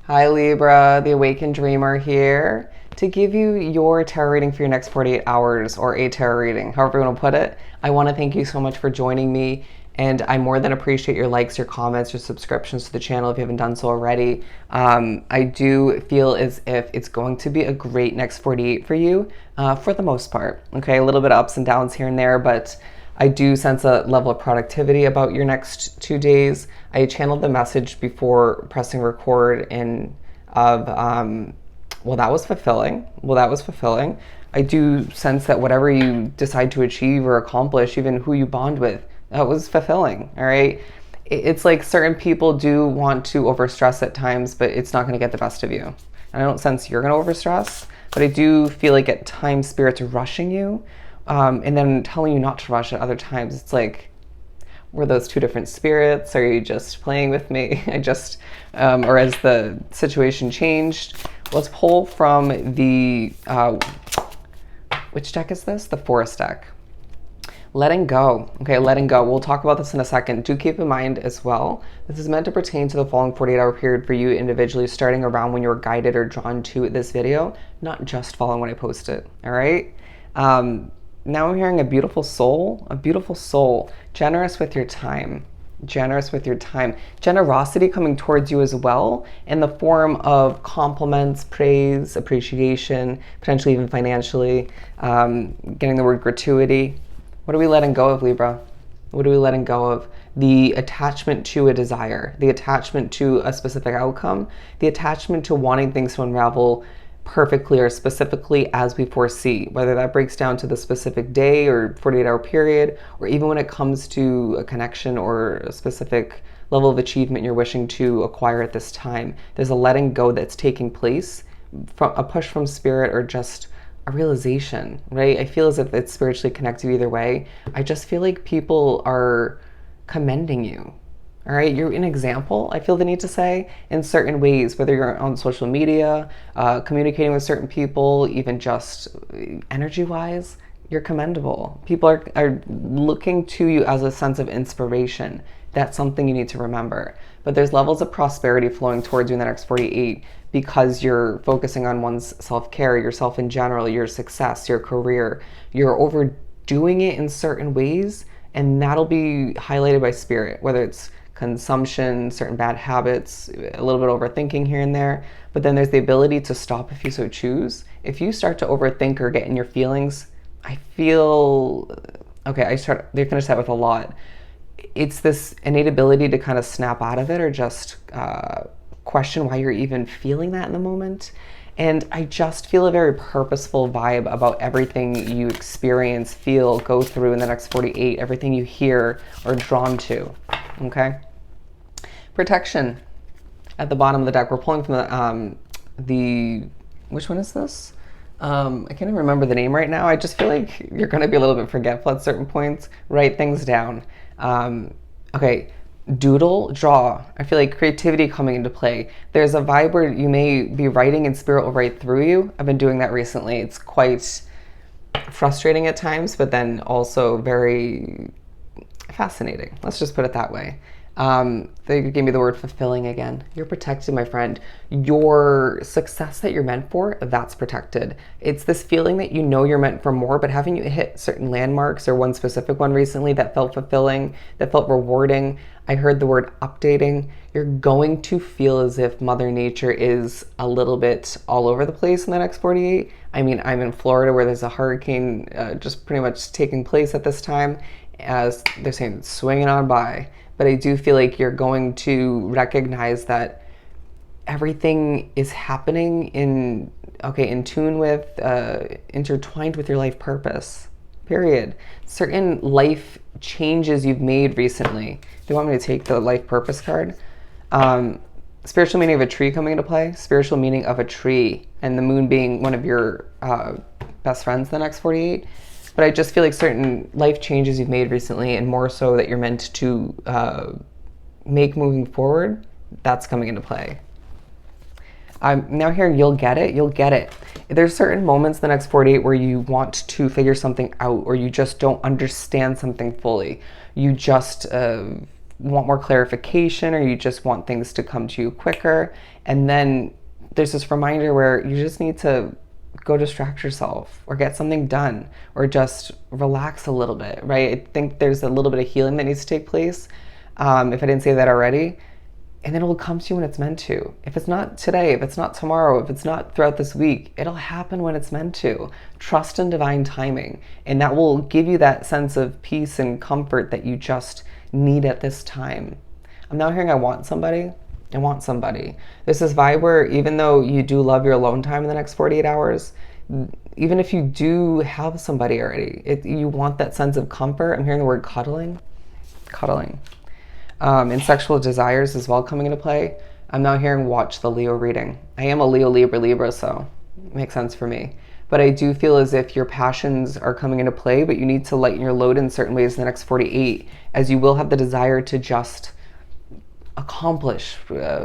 Hi Libra, the Awakened Dreamer here to give you your tarot reading for your next 48 hours, or a tarot reading, however you want to put it. I want to thank you so much for joining me, and I more than appreciate your likes, your comments, your subscriptions to the channel if you haven't done so already. I do feel as if it's going to be a great next 48 for you, for the most part. Okay, a little bit of ups and downs here and there, but I do sense a level of productivity about your next 2 days. I channeled the message before pressing record well, that was fulfilling. I do sense that whatever you decide to achieve or accomplish, even who you bond with, that was fulfilling. All right. It's like certain people do want to overstress at times, but it's not going to get the best of you. And I don't sense you're going to overstress, but I do feel like at times Spirit's rushing you. And then telling you not to rush at other times. It's like, were those two different spirits? Are you just playing with me? Or has the situation changed? Let's pull from the, which deck is this? The Forest deck. Letting go. Okay, letting go. We'll talk about this in a second. Do keep in mind as well, this is meant to pertain to the following 48-hour period for you individually, starting around when you're guided or drawn to this video, not just following when I post it. All right? Now I'm hearing a beautiful soul, generous with your time, generosity coming towards you as well in the form of compliments, praise, appreciation, potentially even financially, getting the word gratuity. What are we letting go of, Libra? What are we letting go of? The attachment to a desire, the attachment to a specific outcome, the attachment to wanting things to unravel perfectly or specifically as we foresee, whether that breaks down to the specific day or 48-hour period, or even when it comes to a connection or a specific level of achievement you're wishing to acquire at this time. There's a letting go that's taking place, from a push from Spirit or just a realization, right? I feel as if it's spiritually connected either way. I just feel like people are commending you. All right, you're an example, I feel the need to say, in certain ways, whether you're on social media, communicating with certain people, even just energy-wise, you're commendable. People are looking to you as a sense of inspiration. That's something you need to remember. But there's levels of prosperity flowing towards you in the next 48 because you're focusing on one's self-care, yourself in general, your success, your career. You're overdoing it in certain ways, and that'll be highlighted by Spirit, whether it's consumption, certain bad habits, a little bit overthinking here and there. But then there's the ability to stop if you so choose. If you start to overthink or get in your feelings, I feel, okay, they finish that with a lot. It's this innate ability to kind of snap out of it or just question why you're even feeling that in the moment. And I just feel a very purposeful vibe about everything you experience, feel, go through in the next 48, everything you hear or drawn to, okay? Protection at the bottom of the deck. We're pulling from which one is this? I can't even remember the name right now. I just feel like you're going to be a little bit forgetful at certain points. Write things down. Okay. Doodle, draw. I feel like creativity coming into play. There's a vibe where you may be writing and Spirit will write through you. I've been doing that recently. It's quite frustrating at times, but then also very fascinating. Let's just put it that way. They gave me the word fulfilling again. You're protected, my friend. Your success that you're meant for, that's protected. It's this feeling that you know you're meant for more, but haven't you hit certain landmarks or one specific one recently that felt fulfilling, that felt rewarding? I heard the word updating. You're going to feel as if Mother Nature is a little bit all over the place in the next 48. I mean, I'm in Florida where there's a hurricane just pretty much taking place at this time, as they're saying it's swinging on by. But I do feel like you're going to recognize that everything is happening in tune with, intertwined with your life purpose, period. Certain life changes you've made recently. Do you want me to take the life purpose card? Spiritual meaning of a tree coming into play, spiritual meaning of a tree, and the moon being one of your best friends the next 48. But I just feel like certain life changes you've made recently, and more so that you're meant to make moving forward, that's coming into play. I'm now hearing you'll get it. There's certain moments the next 48 where you want to figure something out, or you just don't understand something fully. You just want more clarification, or you just want things to come to you quicker. And then there's this reminder where you just need to go distract yourself or get something done or just relax a little bit, right? I think there's a little bit of healing that needs to take place, if I didn't say that already. And then it will come to you when it's meant to. If it's not today, if it's not tomorrow, if it's not throughout this week, it'll happen when it's meant to. Trust in divine timing. And that will give you that sense of peace and comfort that you just need at this time. I'm now hearing I want somebody. I want somebody. There's this vibe where even though you do love your alone time in the next 48 hours, even if you do have somebody already, you want that sense of comfort. I'm hearing the word cuddling. Cuddling. And sexual desires as well coming into play. I'm now hearing watch the Leo reading. I am a Leo, Libra, so it makes sense for me. But I do feel as if your passions are coming into play, but you need to lighten your load in certain ways in the next 48, as you will have the desire to just accomplish,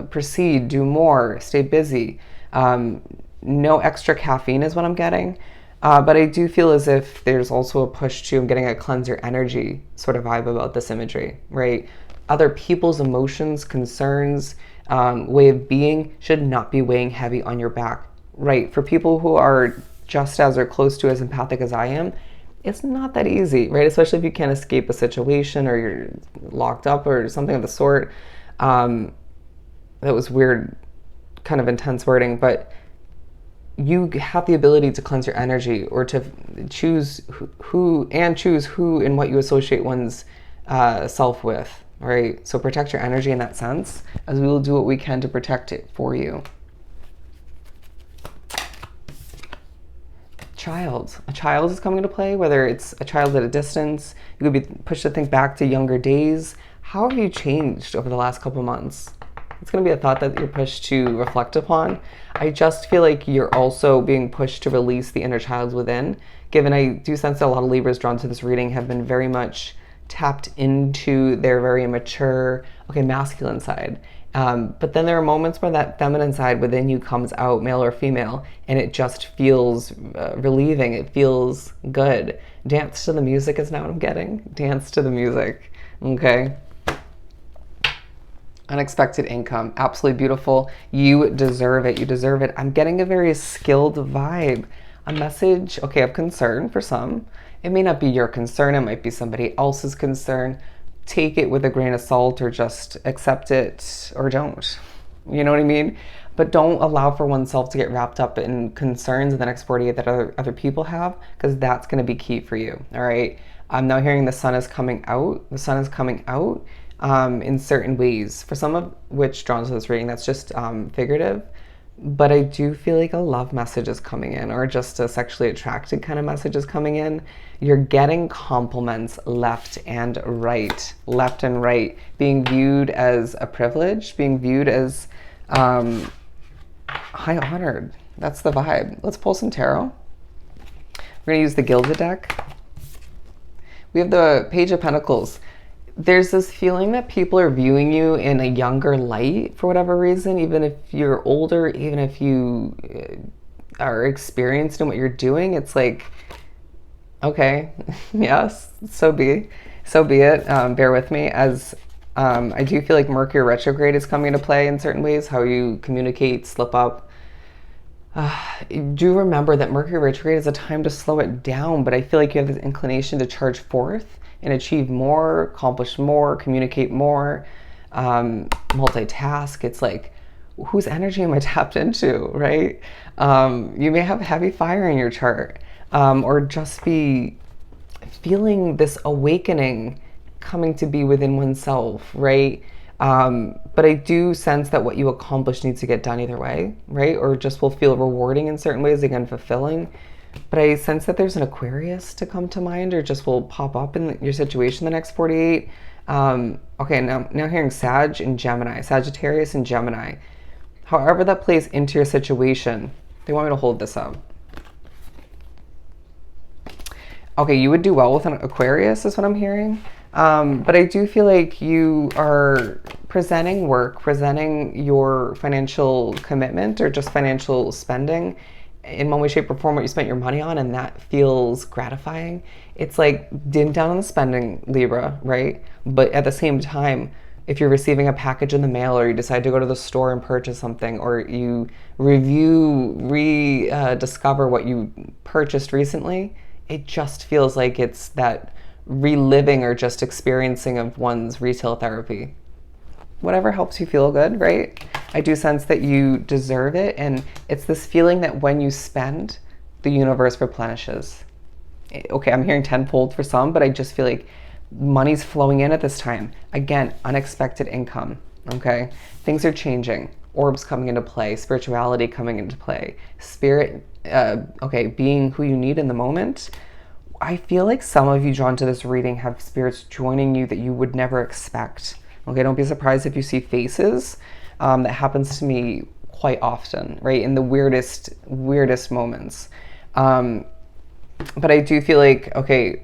proceed, do more, stay busy. No extra caffeine is what I'm getting. But I do feel as if there's also a push to, I'm getting a cleanse your energy sort of vibe about this imagery, right? Other people's emotions, concerns, way of being should not be weighing heavy on your back, right? For people who are just as or close to as empathic as I am, it's not that easy, right? Especially if you can't escape a situation or you're locked up or something of the sort. That was weird, kind of intense wording, but you have the ability to cleanse your energy or to choose who and what you associate one's self with, right? So protect your energy in that sense, as we will do what we can to protect it for you. A child is coming into play, whether it's a child at a distance. You could be pushed to think back to younger days. How have you changed over the last couple months? It's going to be a thought that you're pushed to reflect upon. I just feel like you're also being pushed to release the inner child within, given I do sense that a lot of Libras drawn to this reading have been very much tapped into their very mature, masculine side. But then there are moments where that feminine side within you comes out, male or female, and it just feels relieving. It feels good. Dance to the music is now what I'm getting. Dance to the music. Okay. Unexpected income. Absolutely beautiful. You deserve it. You deserve it. I'm getting a very skilled vibe. A message, of concern for some. It may not be your concern. It might be somebody else's concern. Take it with a grain of salt, or just accept it or don't. You know what I mean? But don't allow for oneself to get wrapped up in concerns in the next 48 that other people have, because that's going to be key for you. All right. I'm now hearing the sun is coming out. The sun is coming out in certain ways. For some of which drawn to this reading, that's just figurative. But I do feel like a love message is coming in, or just a sexually attracted kind of message is coming in. You're getting compliments left and right. Left and right. Being viewed as a privilege, being viewed as high honored. That's the vibe. Let's pull some tarot. We're going to use the Gilded deck. We have the Page of Pentacles. There's this feeling that people are viewing you in a younger light for whatever reason, even if you're older, even if you are experienced in what you're doing. It's like, okay, yes, so be it. Bear with me, as I do feel like Mercury retrograde is coming into play in certain ways, how you communicate, slip up. Do remember that Mercury retrograde is a time to slow it down, but I feel like you have this inclination to charge forth and achieve more, accomplish more, communicate more, multitask. It's like, whose energy am I tapped into, right? You may have heavy fire in your chart, or just be feeling this awakening coming to be within oneself, right? But I do sense that what you accomplish needs to get done either way, right? Or just will feel rewarding in certain ways, again, fulfilling. But I sense that there's an Aquarius to come to mind, or just will pop up in your situation the next 48. Now hearing Sag and Gemini, Sagittarius and Gemini. However that plays into your situation, they want me to hold this up. Okay, you would do well with an Aquarius is what I'm hearing. But I do feel like you are presenting work, presenting your financial commitment or just financial spending in one way, shape, or form, what you spent your money on, and that feels gratifying. It's like dim down on the spending, Libra, right? But at the same time, if you're receiving a package in the mail, or you decide to go to the store and purchase something, or you rediscover what you purchased recently, it just feels like it's that reliving or just experiencing of one's retail therapy. Whatever helps you feel good, right? I do sense that you deserve it, and it's this feeling that when you spend, the universe replenishes. Okay, I'm hearing tenfold for some, but I just feel like money's flowing in at this time. Again, unexpected income, okay? Things are changing. Orbs coming into play, spirituality coming into play, spirit, being who you need in the moment. I feel like some of you drawn to this reading have spirits joining you that you would never expect. Okay, don't be surprised if you see faces. That happens to me quite often, right? In the weirdest moments. But I do feel like, okay,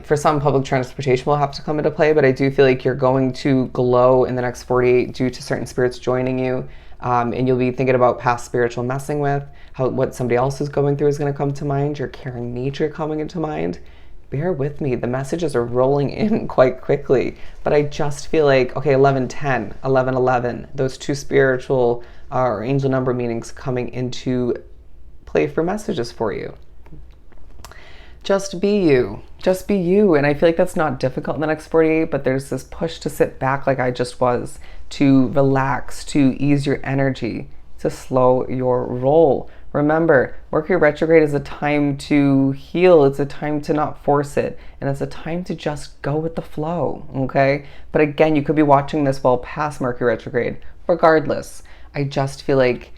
for some, public transportation will have to come into play, but I do feel like you're going to glow in the next 48 due to certain spirits joining you. And you'll be thinking about past spiritual messing with, what somebody else is going through is going to come to mind, your caring nature coming into mind. Bear with me, the messages are rolling in quite quickly, but I just feel like, okay, 1110, 1111, those two spiritual or angel number meanings coming into play for messages for you. Just be you. Just be you. And I feel like that's not difficult in the next 48, but there's this push to sit back like I just was, to relax, to ease your energy, to slow your roll. Remember, Mercury retrograde is a time to heal. It's a time to not force it. And it's a time to just go with the flow, okay? But again, you could be watching this while past Mercury retrograde. Regardless, I just feel like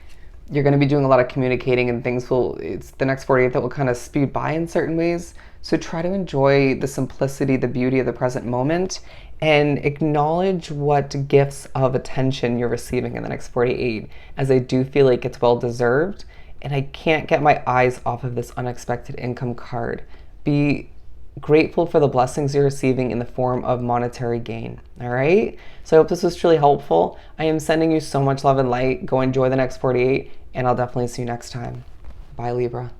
you're going to be doing a lot of communicating, and it's the next 48 that will kind of speed by in certain ways. So try to enjoy the simplicity, the beauty of the present moment, and acknowledge what gifts of attention you're receiving in the next 48, as I do feel like it's well deserved. And I can't get my eyes off of this unexpected income card. Be grateful for the blessings you're receiving in the form of monetary gain. All right? So I hope this was truly helpful. I am sending you so much love and light. Go enjoy the next 48, and I'll definitely see you next time. Bye, Libra.